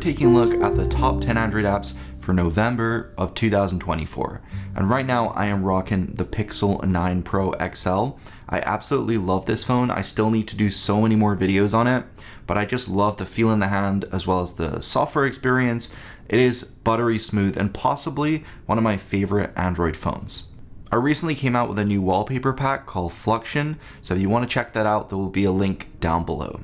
taking a look at the top 10 Android apps for November of 2024. And right now I am rocking the Pixel 9 Pro XL. I absolutely love this phone. I still need to do so many more videos on it, but I just love the feel in the hand as well as the software experience. It is buttery smooth and possibly one of my favorite Android phones. I recently came out with a new wallpaper pack called Fluxion, so if you want to check that out, there will be a link down below.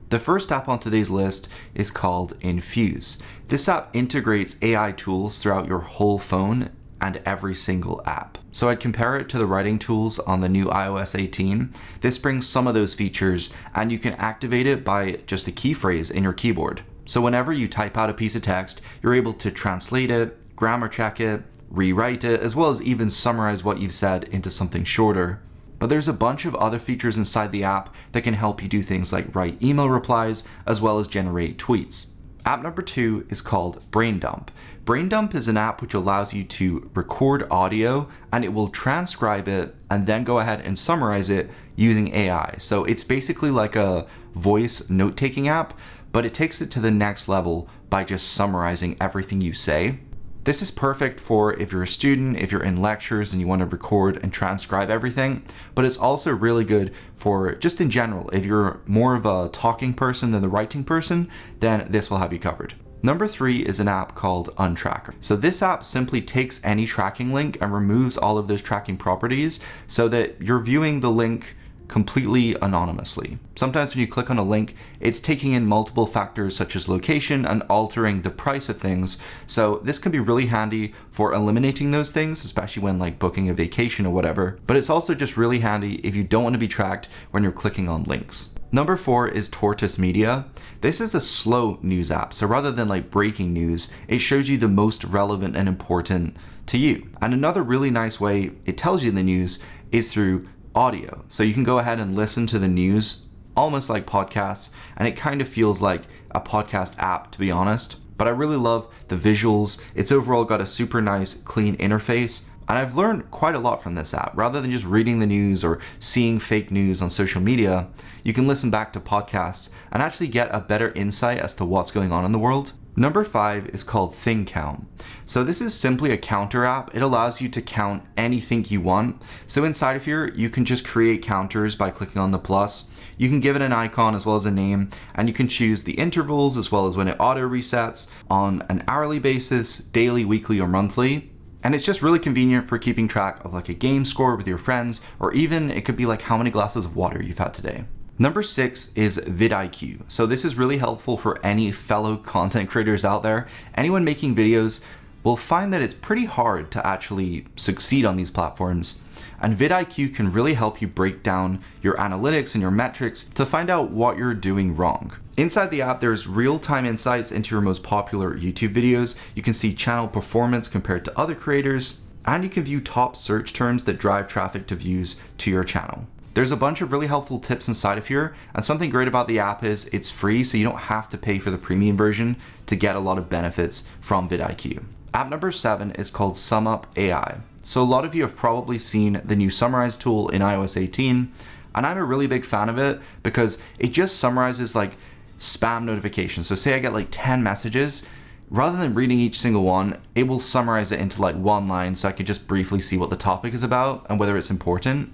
The first app on today's list is called Infuse. This app integrates AI tools throughout your whole phone and every single app. So I'd compare it to the writing tools on the new iOS 18. This brings some of those features, and you can activate it by just a key phrase in your keyboard. So whenever you type out a piece of text, you're able to translate it, grammar check it, rewrite it, as well as even summarize what you've said into something shorter. But there's a bunch of other features inside the app that can help you do things like write email replies as well as generate tweets. App number 2 is called Braindump. Braindump is an app which allows you to record audio and it will transcribe it and then go ahead and summarize it using AI. So it's basically like a voice note-taking app, but it takes it to the next level by just summarizing everything you say. This is perfect for if you're a student, if you're in lectures and you want to record and transcribe everything, but it's also really good for just in general. If you're more of a talking person than the writing person, then this will have you covered. Number 3 is an app called Untracker. So this app simply takes any tracking link and removes all of those tracking properties so that you're viewing the link completely anonymously. Sometimes when you click on a link, it's taking in multiple factors such as location and altering the price of things. So this can be really handy for eliminating those things, especially when like booking a vacation or whatever. But it's also just really handy if you don't want to be tracked when you're clicking on links. Number 4 is Tortoise Media. This is a slow news app. So rather than like breaking news, it shows you the most relevant and important to you. And another really nice way it tells you the news is through audio. So you can go ahead and listen to the news almost like podcasts, and it kind of feels like a podcast app, to be honest. But I really love the visuals. It's overall got a super nice clean interface, and I've learned quite a lot from this app. Rather than just reading the news or seeing fake news on social media, you can listen back to podcasts and actually get a better insight as to what's going on in the world. Number 5 is called Thing Count. So this is simply a counter app. It allows you to count anything you want. So inside of here, you can just create counters by clicking on the plus. You can give it an icon as well as a name, and you can choose the intervals as well as when it auto resets on an hourly basis, daily, weekly, or monthly. And it's just really convenient for keeping track of like a game score with your friends, or even it could be like how many glasses of water you've had today. Number 6 is VidIQ. So this is really helpful for any fellow content creators out there. Anyone making videos will find that it's pretty hard to actually succeed on these platforms. And VidIQ can really help you break down your analytics and your metrics to find out what you're doing wrong. Inside the app, there's real-time insights into your most popular YouTube videos. You can see channel performance compared to other creators, and you can view top search terms that drive traffic to views to your channel. There's a bunch of really helpful tips inside of here, and something great about the app is it's free, so you don't have to pay for the premium version to get a lot of benefits from VidIQ. App number 7 is called SumUp AI. So a lot of you have probably seen the new summarize tool in iOS 18, and I'm a really big fan of it because it just summarizes like spam notifications. So say I get like 10 messages, rather than reading each single one, it will summarize it into like one line so I can just briefly see what the topic is about and whether it's important.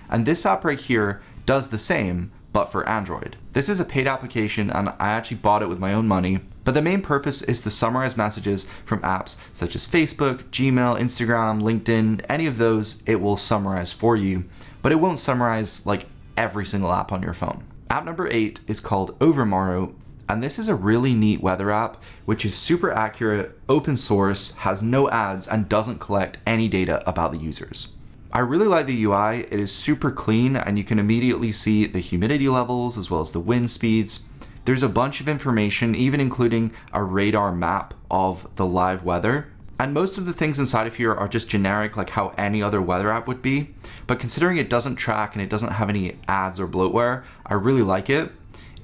And this app right here does the same, but for Android. This is a paid application and I actually bought it with my own money, but the main purpose is to summarize messages from apps such as Facebook, Gmail, Instagram, LinkedIn, any of those, it will summarize for you, but it won't summarize like every single app on your phone. App number 8 is called Overmorrow, and this is a really neat weather app, which is super accurate, open source, has no ads, and doesn't collect any data about the users. I really like the UI. It is super clean and you can immediately see the humidity levels as well as the wind speeds. There's a bunch of information, even including a radar map of the live weather. And most of the things inside of here are just generic, like how any other weather app would be. But considering it doesn't track and it doesn't have any ads or bloatware, I really like it.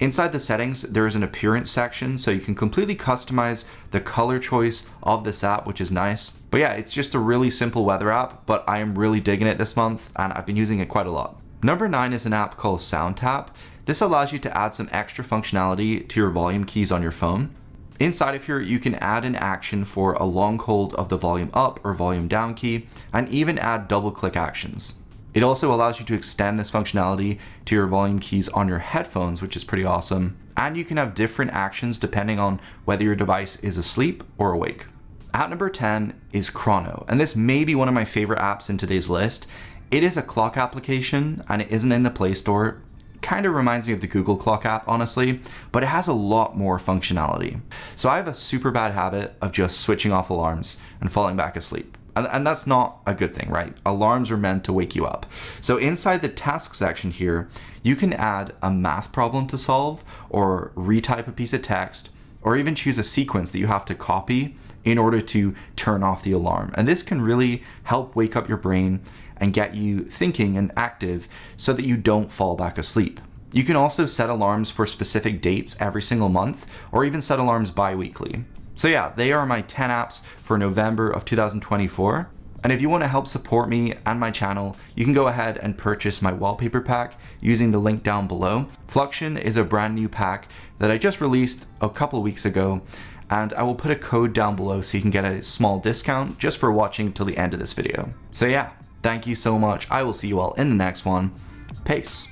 Inside the settings, there is an appearance section, so you can completely customize the color choice of this app, which is nice. But yeah, it's just a really simple weather app, but I am really digging it this month and I've been using it quite a lot. Number 9 is an app called SoundTap. This allows you to add some extra functionality to your volume keys on your phone. Inside of here, you can add an action for a long hold of the volume up or volume down key, and even add double click actions. It also allows you to extend this functionality to your volume keys on your headphones, which is pretty awesome. And you can have different actions depending on whether your device is asleep or awake. At number 10 is Chrono, and this may be one of my favorite apps in today's list. It is a clock application and it isn't in the Play Store. Kind of reminds me of the Google Clock app, honestly, but it has a lot more functionality. So I have a super bad habit of just switching off alarms and falling back asleep. And that's not a good thing, right? Alarms are meant to wake you up. So inside the task section here, you can add a math problem to solve, or retype a piece of text, or even choose a sequence that you have to copy in order to turn off the alarm. And this can really help wake up your brain and get you thinking and active so that you don't fall back asleep. You can also set alarms for specific dates every single month, or even set alarms bi-weekly. So yeah, they are my 10 apps for November of 2024. And if you want to help support me and my channel, you can go ahead and purchase my wallpaper pack using the link down below. Fluxion is a brand new pack that I just released a couple of weeks ago, and I will put a code down below so you can get a small discount just for watching till the end of this video. So yeah, thank you so much. I will see you all in the next one. Peace.